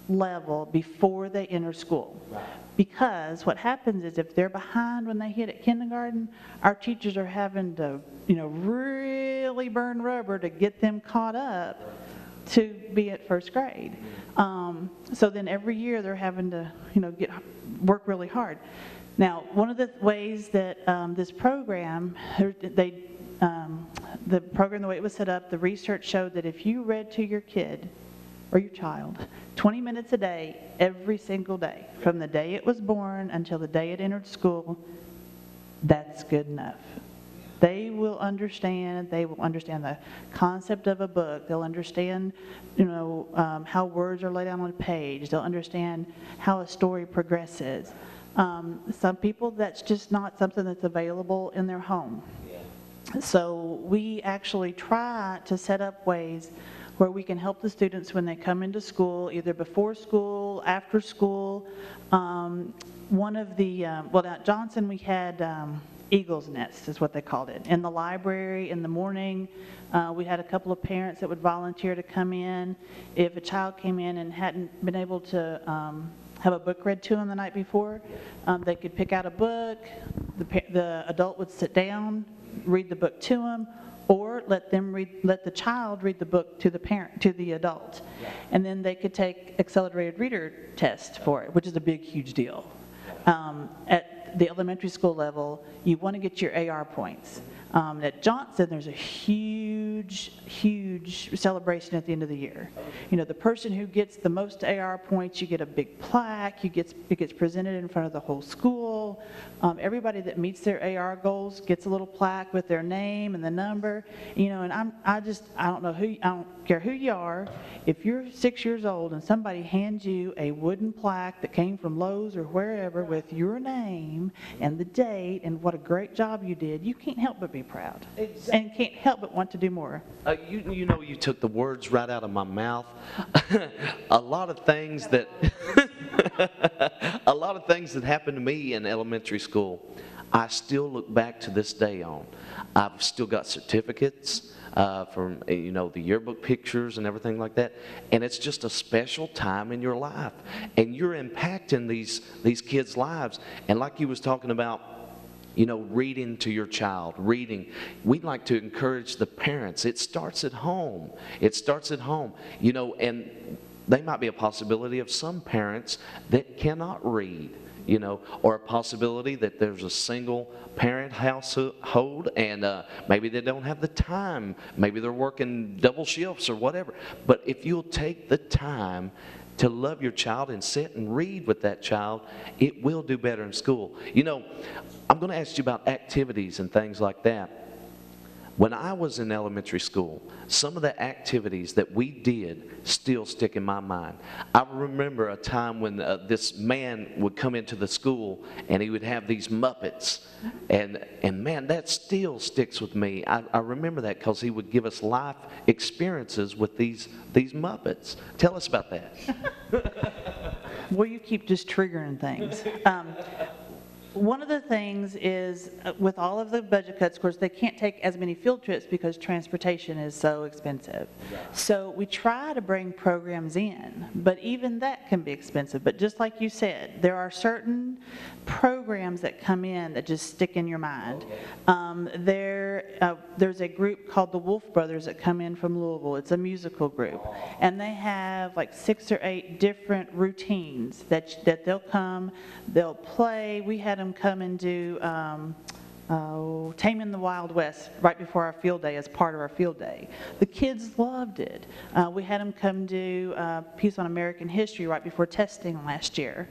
level before they enter school. Right. Because what happens is if they're behind when they hit at kindergarten, our teachers are having to, really burn rubber to get them caught up to be at first grade. So then every year they're having to, work really hard. Now, one of the ways that this program, the program, the way it was set up, the research showed that if you read to your kid or your child 20 minutes a day, every single day, from the day it was born until the day it entered school, that's good enough. They will understand the concept of a book. They'll understand, how words are laid out on a page. They'll understand how a story progresses. Some people, that's just not something that's available in their home. So we actually try to set up ways where we can help the students when they come into school, either before school, after school. One of the, at Johnson we had Eagle's Nest is what they called it. In the library in the morning, we had a couple of parents that would volunteer to come in. If a child came in and hadn't been able to have a book read to them the night before, they could pick out a book, the adult would sit down, read the book to them, or let the child read the book to the adult. And then they could take accelerated reader test for it, which is a big, huge deal. At the elementary school level, you want to get your AR points. At Johnson, there's a huge celebration at the end of the year. The person who gets the most AR points, you get a big plaque. It gets presented in front of the whole school. Everybody that meets their AR goals gets a little plaque with their name and the number. And I don't care who you are. If you're 6 years old and somebody hands you a wooden plaque that came from Lowe's or wherever with your name and the date and what a great job you did, you can't help but be proud. Exactly. And can't help but want to do more. You took the words right out of my mouth. A lot of things that happened to me in elementary school, I still look back to this day on. I've still got certificates from the yearbook pictures and everything like that, and it's just a special time in your life, and you're impacting these kids' lives. And like you was talking about, reading to your child, reading. We'd like to encourage the parents. It starts at home. And there might be a possibility of some parents that cannot read, or a possibility that there's a single parent household and maybe they don't have the time. Maybe they're working double shifts or whatever. But if you'll take the time to love your child and sit and read with that child, it will do better in school. I'm going to ask you about activities and things like that. When I was in elementary school, some of the activities that we did still stick in my mind. I remember a time when this man would come into the school and he would have these Muppets. And man, that still sticks with me. I remember that because he would give us life experiences with these Muppets. Tell us about that. Well, you keep just triggering things. One of the things is, with all of the budget cuts, of course, they can't take as many field trips because transportation is so expensive. So we try to bring programs in, but even that can be expensive. But just like you said, there are certain programs that come in that just stick in your mind. There's a group called the Wolf Brothers that come in from Louisville. It's a musical group. And they have like 6 or 8 different routines that they'll come, they'll play. We had them come and do Taming the Wild West right before our field day as part of our field day. The kids loved it. We had them come do a piece on American history right before testing last year.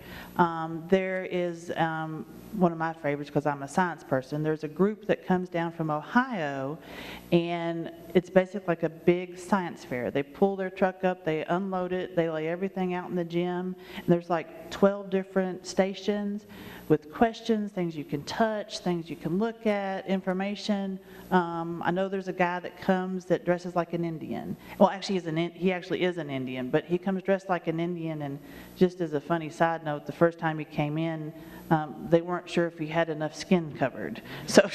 There is one of my favorites because I'm a science person. There's a group that comes down from Ohio, and it's basically like a big science fair. They pull their truck up, they unload it, they lay everything out in the gym, and there's like 12 different stations with questions, things you can touch, things you can look at, information. I know there's a guy that comes that dresses like an Indian. Well, actually, he actually is an Indian, but he comes dressed like an Indian, and just as a funny side note, the first time he came in, they weren't sure if he had enough skin covered. So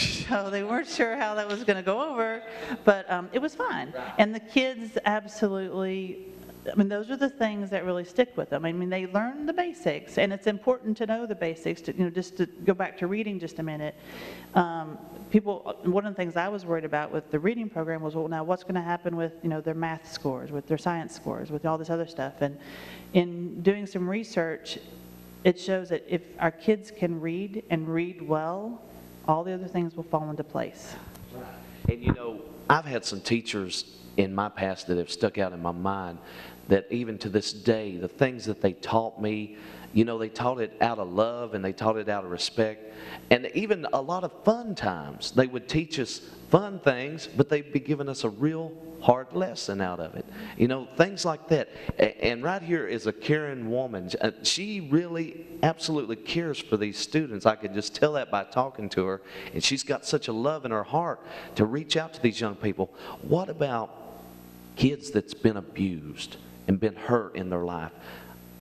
they weren't sure how that was going to go over, but it was fun. And the kids absolutely I mean, those are the things that really stick with them. I mean, they learn the basics, and it's important to know the basics, to, just to go back to reading just a minute. One of the things I was worried about with the reading program was, well, now what's going to happen with, their math scores, with their science scores, with all this other stuff. And in doing some research, it shows that if our kids can read and read well, all the other things will fall into place. And I've had some teachers in my past that have stuck out in my mind that even to this day, the things that they taught me, they taught it out of love and they taught it out of respect. And even a lot of fun times, they would teach us fun things, but they'd be giving us a real hard lesson out of it. Things like that. And right here is a caring woman. She really absolutely cares for these students. I could just tell that by talking to her. And she's got such a love in her heart to reach out to these young people. What about kids that's been abused and been hurt in their life?